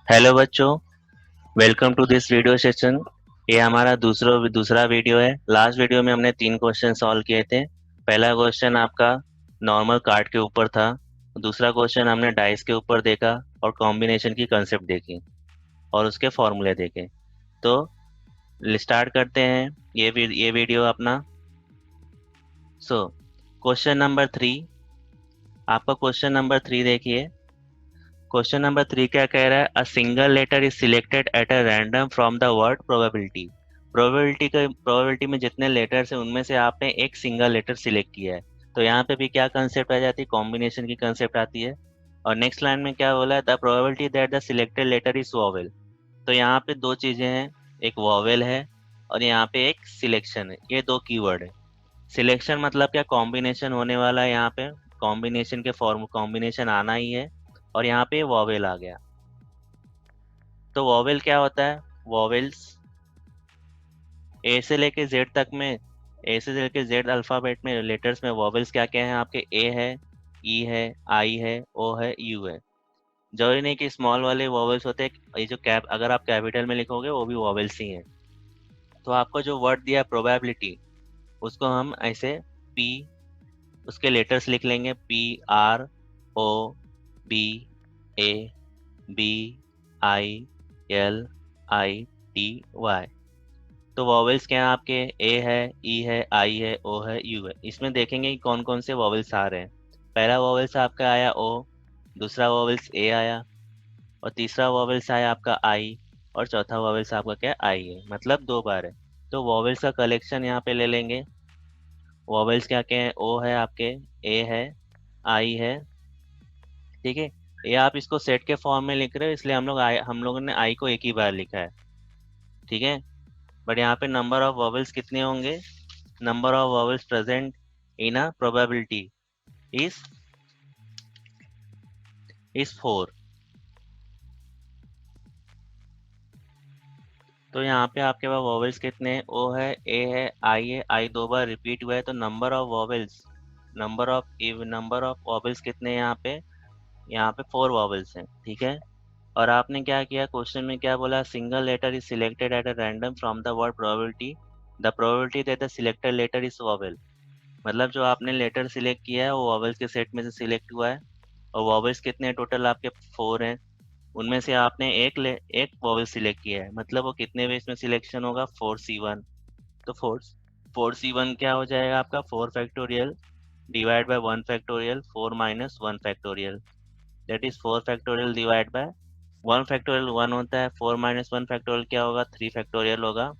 Hello बच्चों, welcome to this video session. ये हमारा दूसरा वीडियो है। लास्ट वीडियो में हमने 3 क्वेश्चन सॉल्व किए थे। पहला क्वेश्चन आपका नॉर्मल कार्ड के ऊपर था। दूसरा क्वेश्चन हमने डाइस के ऊपर देखा और कॉम्बिनेशन की कंसेप्ट देखी और उसके फॉर्मूले देखे। तो स्टार्ट करते हैं ये वीडियो अपना। सो क्वेश्चन नंबर 3, आपका क्वेश्चन नंबर 3 देखिए। क्वेश्चन नंबर 3 क्या कह रहा है? A single letter is selected at a random from the word probability. Probability में जितने लेटर्स हैं उनमें से आपने एक सिंगल लेटर सिलेक्ट किया है। तो यहाँ पे भी क्या कंसेप्ट आ जाती है? कॉम्बिनेशन की कंसेप्ट आती है। और नेक्स्ट लाइन में क्या बोला है? The probability that the selected letter is vowel. तो यहाँ पे दो चीजें हैं, एक वॉवेल है और यहाँ पे एक सिलेक्शन है। ये दो कीवर्ड है। सिलेक्शन मतलब क्या? कॉम्बिनेशन होने वाला है यहाँ पे, कॉम्बिनेशन के फॉर्म कॉम्बिनेशन आना ही है। और यहाँ पे वॉवेल आ गया। तो वॉवेल क्या होता है? वॉवेल्स ए से लेके जेड तक में, ए से लेके जेड अल्फाबेट में लेटर्स में वॉवेल्स क्या क्या है आपके? ए है, ई है, आई है, ओ है, यू है। जो ही नहीं कि स्मॉल वाले वॉवेल्स होते हैं, ये जो कैप अगर आप कैपिटल में लिखोगे वो भी वॉवेल्स ही हैं। तो आपको जो वर्ड दिया प्रोबेबिलिटी, उसको हम ऐसे पी, उसके लेटर्स लिख लेंगे, P R O B A B I L I T Y. तो वॉवेल्स क्या है आपके? ए है, ई है, आई है, ओ है, यू है। इसमें देखेंगे कि कौन कौन से वॉवेल्स आ रहे हैं। पहला वॉवेल्स आपका आया ओ, दूसरा वॉवेल्स ए आया, और तीसरा वॉवेल्स आया आपका आई, और चौथा वॉवेल्स आपका क्या? आई है, मतलब 2 बार है। तो वॉवेल्स का कलेक्शन यहाँ पे ले लेंगे। वॉवेल्स क्या क्या है? ओ है आपके, ए है, आई है, ठीक है। ये आप इसको सेट के फॉर्म में लिख रहे हो इसलिए हम लोगों ने आई को एक ही बार लिखा है, ठीक है। बट यहाँ पे नंबर ऑफ वॉवेल्स कितने होंगे? Number of vowels present in a probability is 4। तो यहाँ पे आपके पास वॉवेल्स कितने हैं? ओ है, ए है, आई 2 बार रिपीट हुआ है। तो नंबर ऑफ वॉवेल्स कितने हैं यहाँ पे? यहाँ पे 4 वॉवेल्स हैं, ठीक है। और आपने क्या किया? क्वेश्चन में क्या बोला? Single letter is selected at a random from the word probability. The probability that the selected letter is vowel. मतलब जो आपने लेटर सिलेक्ट किया है वो वॉवेल्स के सेट में से सिलेक्ट हुआ है। और वॉवेल्स कितने टोटल आपके? 4 हैं। उनमें से आपने एक वॉवेल सिलेक्ट किया है, मतलब वो कितने बेस में सिलेक्शन होगा? 4C1। तो फोर सी वन क्या हो जाएगा आपका? 4 factorial divide by 1 factorial, 4 - 1 factorial, that is 4 factorial divide by 1 factorial. 1 होता है, 4 - 1 फैक्टोरियल क्या होगा? 3 फैक्टोरियल होगा।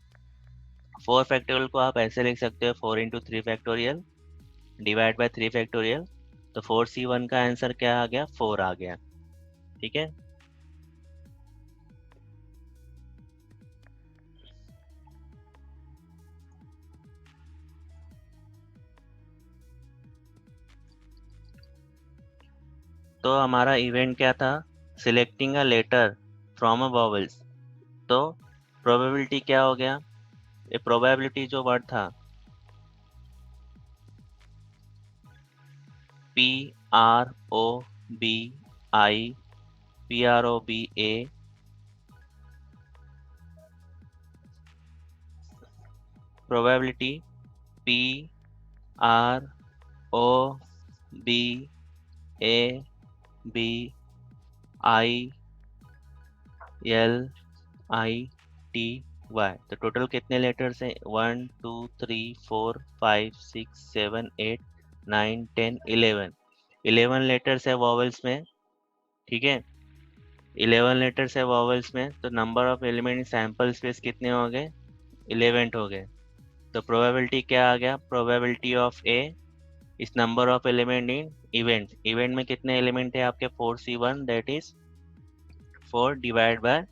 4 फैक्टोरियल को आप ऐसे लिख सकते हो, 4 × 3 फैक्टोरियल डिवाइड बाय 3 फैक्टोरियल। तो 4C1 का आंसर क्या आ गया? 4 आ गया, ठीक है। तो हमारा इवेंट क्या था? Selecting a letter from a vowels. तो प्रोबेबिलिटी क्या हो गया? ये प्रोबेबिलिटी जो वर्ड था, P R O B I, PROBA, probability PROBABILITY। तो टोटल कितने लेटर्स हैं? 1 2 3 4 5 6 7 8 9 10 11। 11 लेटर्स है वॉवेल्स में, ठीक है। 11 लेटर्स है वॉवेल्स में, तो number of element sample space कितने हो गए? 11 हो गए। तो प्रोबेबिलिटी क्या आ गया? प्रोबेबिलिटी ऑफ ए इस number of element in event. Event में कितने एलिमेंट है आपके? 4C1, that is 4 divide by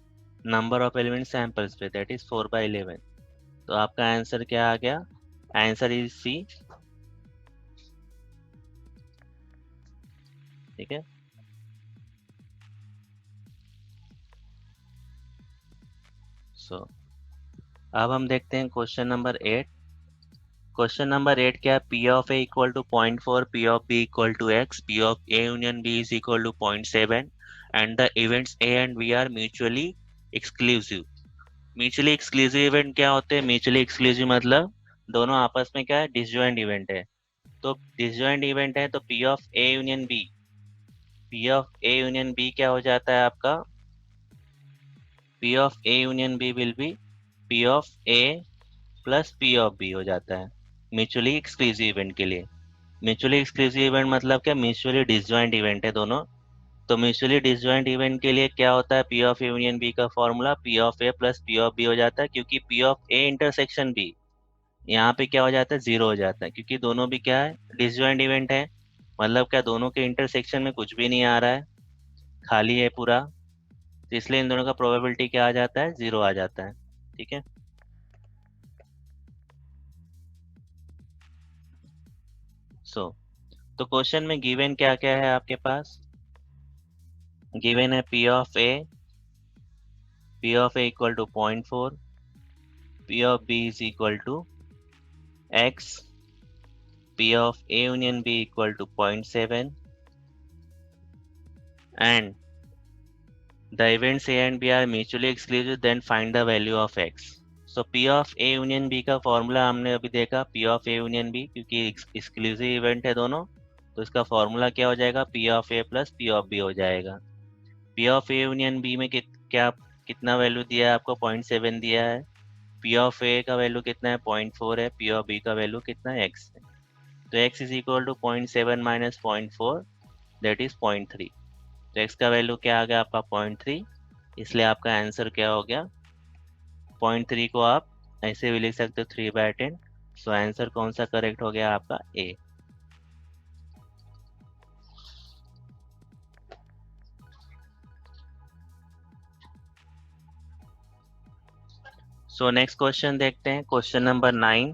number of element samples पे, दैट इज 4/11। तो आपका आंसर क्या आ गया? आंसर इज सी, ठीक है। सो अब हम देखते हैं क्वेश्चन नंबर 8। क्वेश्चन नंबर 8 क्या है? P of A equal to 0.4, P of B equal to x, P of A union B is equal to 0.7 and the events A and B are mutually exclusive. Mutually exclusive event क्या होते हैं? Mutually exclusive मतलब दोनों आपस में क्या है, disjoint event है। तो डिसजॉइंट इवेंट है तो P of A union B, P of A union B क्या हो जाता है आपका? P of A union B will be P of A plus P of B हो जाता है म्यूचुअली एक्सक्लूसिव इवेंट के लिए। म्यूचुअली एक्सक्लूसिव इवेंट मतलब क्या? म्यूचुअली डिसजॉइंट इवेंट है दोनों। तो म्यूचुअली डिसजॉइंट इवेंट के लिए क्या होता है? P of A union B का formula P of A plus P of B हो जाता है, क्योंकि P of A intersection B यहाँ पे क्या हो जाता है? जीरो हो जाता है, क्योंकि दोनों भी क्या है, डिसजॉइंट इवेंट है। मतलब क्या, दोनों के इंटरसेक्शन में कुछ भी नहीं आ रहा है, खाली है पूरा। तो इसलिए इन दोनों का प्रोबेबिलिटी क्या आ जाता है? जीरो आ जाता है। ठीक है। तो क्वेश्चन में गिवन क्या क्या है आपके पास? गिवन है P of A equal to 0.4, P of B is equal to x, P of A union B equal to 0.7, and the events A and B are mutually exclusive, then find the value of x. So P of A union B का formula हमने अभी देखा, P of A union B, क्योंकि exclusive event है दोनों, तो इसका formula क्या हो जाएगा? P of A plus P of B हो जाएगा। P of A union B में कितना वैल्यू दिया है आपको? 0.7 दिया है। P of A का वैल्यू कितना है? 0.4 है। P of B का वैल्यू कितना है? x है। तो x is equal to 0.7 minus 0.4, that is 0.3। तो x का वैल्यू क्या आ गया आपका? 0.3। इसलिए आपका आंसर क्या हो गया? 0.3 को आप ऐसे भी लिख सकते हो 3/10। सो आंसर कौन सा करेक्ट हो गया आपका? ए। सो नेक्स्ट क्वेश्चन देखते हैं, question number 9।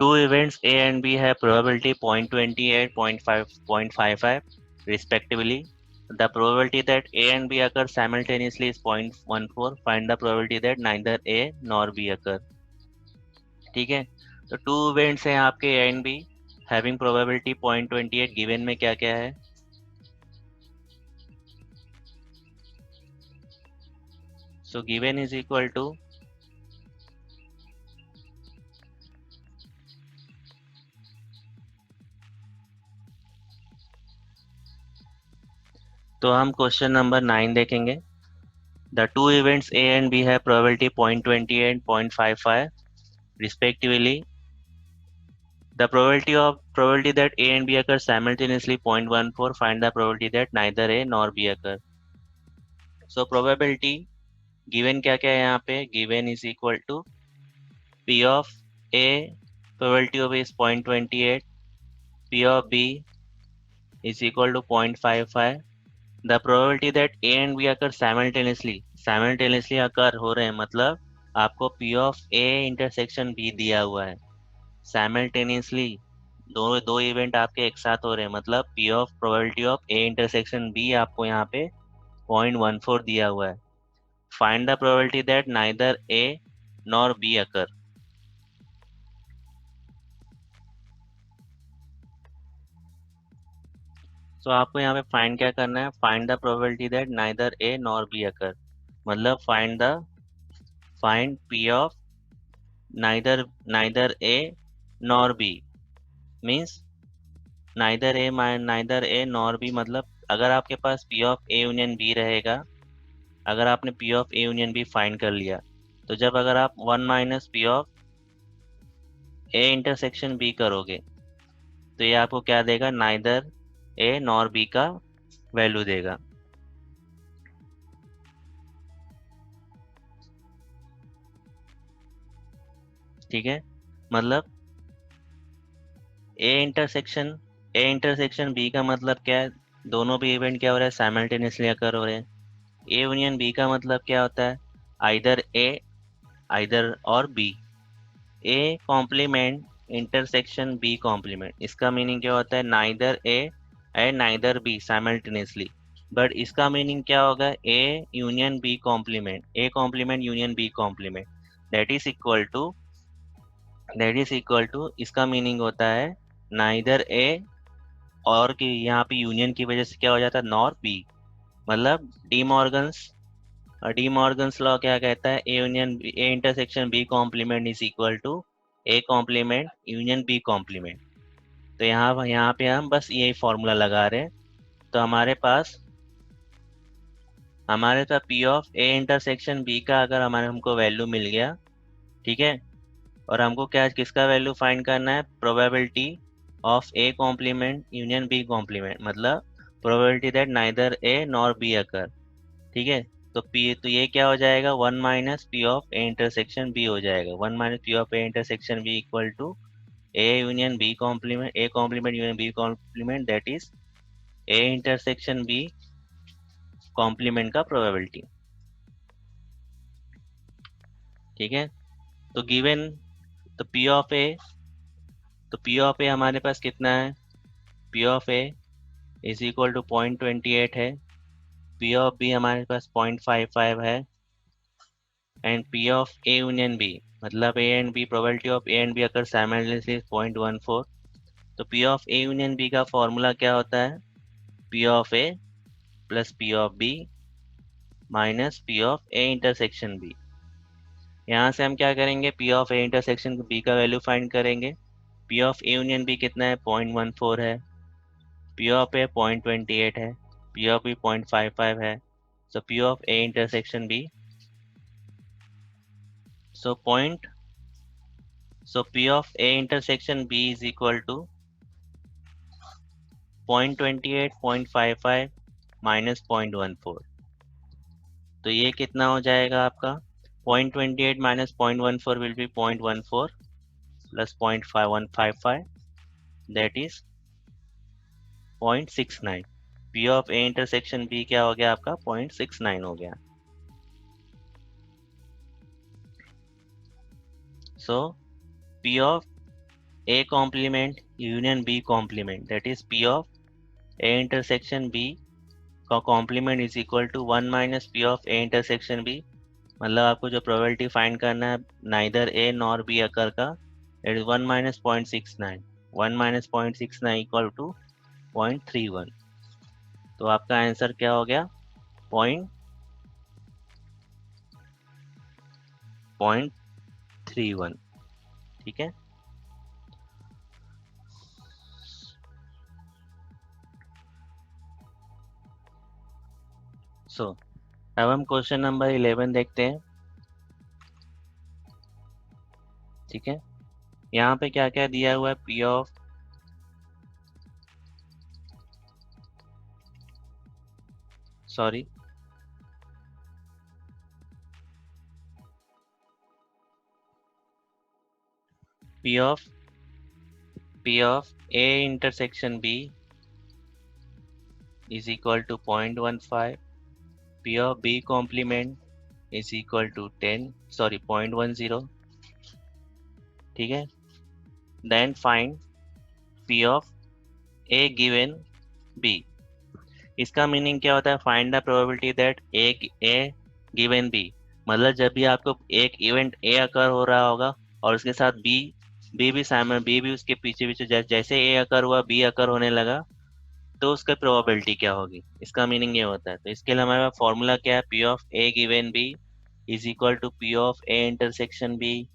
Two events A and B have probability 0.28, 0.55 respectively. The probability that A and B occur simultaneously is 0.14. Find the probability that neither A nor B occur. ठीक है। तो to events हैं आपके A and B having probability 0.28। Given में क्या क्या है? So given is equal to तो हम क्वेश्चन नंबर 9 देखेंगे। The two events A and B have probability 0.28, 0.55 respectively. The probability that A and B occur simultaneously 0.14. Find the probability that neither A nor B occur. So probability given क्या क्या है यहाँ पे? Given is equal to P of A, probability of A is 0.28, P of B is equal to 0.55. The probability that A and B occur simultaneously occur हो रहे हैं, मतलब आपको P of A intersection B दिया हुआ है। simultaneously दो event आपके एक साथ हो रहे हैं, मतलब P of probability of A intersection B आपको यहाँ पे 0.14 दिया हुआ है। Find the probability that neither A nor B occur. तो आपको यहाँ पे फाइंड क्या करना है? Find the probability that neither A nor B occur, मतलब find P of neither A nor B, means neither A nor B, मतलब अगर आपके पास P of A union B रहेगा, अगर आपने P of A union B find कर लिया, तो जब अगर आप 1 minus P of A intersection B करोगे, तो ये आपको क्या देगा? नाइदर ए नॉर बी का वैल्यू देगा। ठीक है, मतलब ए इंटरसेक्शन बी का मतलब क्या है? दोनों भी इवेंट क्या हो रहा है? साइमल्टेनियसली अकर हो रहे हैं। ए यूनियन बी का मतलब क्या होता है? आइदर और B. A complement intersection B complement, इसका मीनिंग क्या होता है? Neither A and neither B simultaneously. But इसका मीनिंग क्या होगा? A union B complement, A complement union B complement, that is equal to इसका मीनिंग होता है नाइदर ए और की यहाँ पे यूनियन की वजह से क्या हो जाता है, नॉर बी। मतलब डी मॉर्गन्स लॉ क्या कहता है, A union A intersection B complement is equal to A complement union B complement. तो यहाँ पे हम बस यही फॉर्मूला लगा रहे हैं। तो हमारे पास P of A intersection B का अगर हमारे हमको वैल्यू मिल गया, ठीक है, और हमको क्या किसका वैल्यू फाइंड करना है, probability of A complement union B complement, मतलब probability that neither A nor B occur. ठीक है, तो ये क्या हो जाएगा, one minus P of A intersection B हो जाएगा। One minus P of A intersection B equal to A union B complement, A complement union B complement, that is A intersection B complement का probability. ठीक है, तो given तो P of ए हमारे पास कितना है, P of A is equal to 0.28 है, पी ऑफ बी हमारे पास 0.55 है, and P of A union B मतलब A and B, probability of A and B अगर साइमल्टेनियसली 0.14। तो P of A union B का फॉर्मूला क्या होता है, P of A plus P of B minus P of A intersection B. यहाँ से हम क्या करेंगे, P of A intersection B का वैल्यू फाइंड करेंगे। P of A union B कितना है, 0.14 है, पी ऑफ ए 0.28 है, पी ऑफ बी 0.55 है। So P of A intersection B, so P of A intersection B is equal to 0.28 0.55 minus 0.14। तो ये कितना हो जाएगा आपका, 0.28 minus 0.14 will be 0.14 plus 0.5155, that is 0.69। P of A intersection B क्या हो गया आपका, 0.69 हो गया। So P of A complement union B complement, that is P of A intersection B का complement is equal to 1 minus P of A intersection B. मतलब आपको जो प्रोबेबिलिटी फाइंड करना है neither A nor B occur का, it is 1 minus 0.69, 1 minus 0.69 equal to 0.31। तो आपका answer क्या हो गया, पॉइंट 0.31। ठीक है, सो अब हम क्वेश्चन नंबर 11 देखते हैं। ठीक है, यहाँ पे क्या क्या दिया हुआ है, P of sorry P of A intersection B is equal to 0.15, P of B complement is equal to 0.10, ठीक है। Then find P of A given B। इसका मीनिंग क्या होता है, find the probability that A given B, मतलब जब भी आपको एक इवेंट A अकर हो रहा होगा और उसके साथ B भी उसके पीछे पीछे जैसे A अकर हुआ B अकर होने लगा, तो उसका प्रोबेबिलिटी क्या होगी, इसका मीनिंग ये होता है। तो इसके लिए हमारे पास फॉर्मूला क्या है, P of A given B is equal to P of A intersection B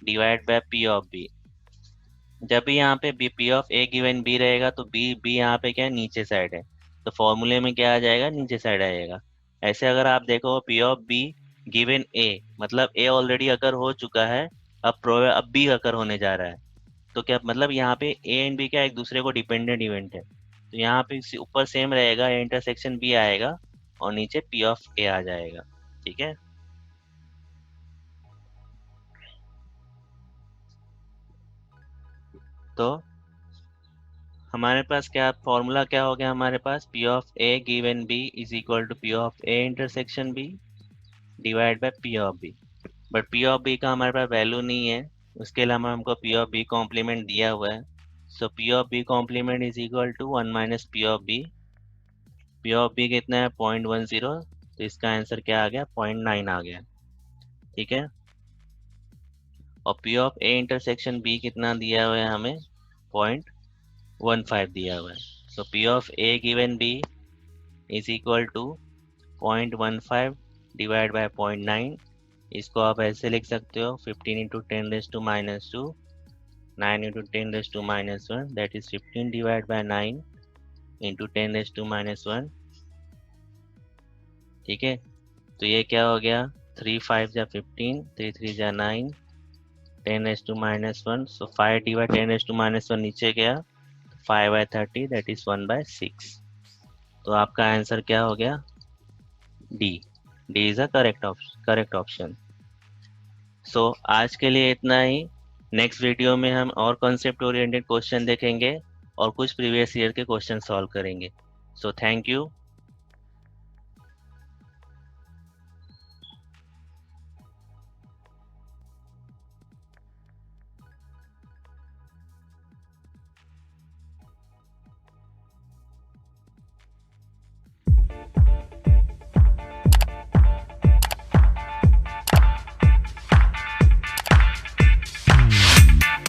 divide by P of B. जब भी यहाँ पे P of A given B रहेगा तो बी यहाँ पे क्या है, नीचे साइड है, तो फॉर्मूले में क्या आ जाएगा, नीचे साइड आएगा। ऐसे अगर आप देखो पी ऑफ बी गिवन ए, मतलब ए ऑलरेडी अकर हो चुका है, अब बी अकर होने जा रहा है, तो क्या मतलब यहाँ पे ए एंड बी क्या एक दूसरे को डिपेंडेंट इवेंट है। तो यहाँ पे ऊपर सेम रहेगा, इंटरसेक्शन बी आएगा और नीचे पी ऑफ ए आ जाएगा। ठीक है, तो हमारे पास क्या फॉर्मूला क्या हो गया, हमारे पास P of A given B is equal to P of A intersection B divide by P of B. But P of B का हमारे पास वैल्यू नहीं है, उसके अलावा हमको पी ऑफ बी कॉम्प्लीमेंट दिया हुआ है। So P of B complement is equal to 1 minus P of B. P of B कितना है, 0.10, तो इसका आंसर क्या आ गया, 0.9 आ गया। ठीक है, और P of A intersection B कितना दिया हुआ है हमें, 0.15 दिया हुआ है। So P of A given B is equal to 0.15 divided by 0.9. इसको आप ऐसे लिख सकते हो 15 into 10 raised to minus 2, 9 into 10 raised to minus 1, that is 15 divided by 9 into 10 raised to minus 1. ठीक है, तो ये क्या हो गया 3 5 जा 15, 3 3 जा 9, 10 raised to minus 1. So 5 divided 10 raised to minus 1 नीचे गया 5 by 30, that is 1 by 6. तो आपका आंसर क्या हो गया D. D is a correct option. So आज के लिए इतना ही. नेक्स्ट वीडियो में हम और कॉन्सेप्ट ओरिएंटेड क्वेश्चन देखेंगे और कुछ प्रीवियस ईयर के क्वेश्चन सॉल्व करेंगे. So thank you.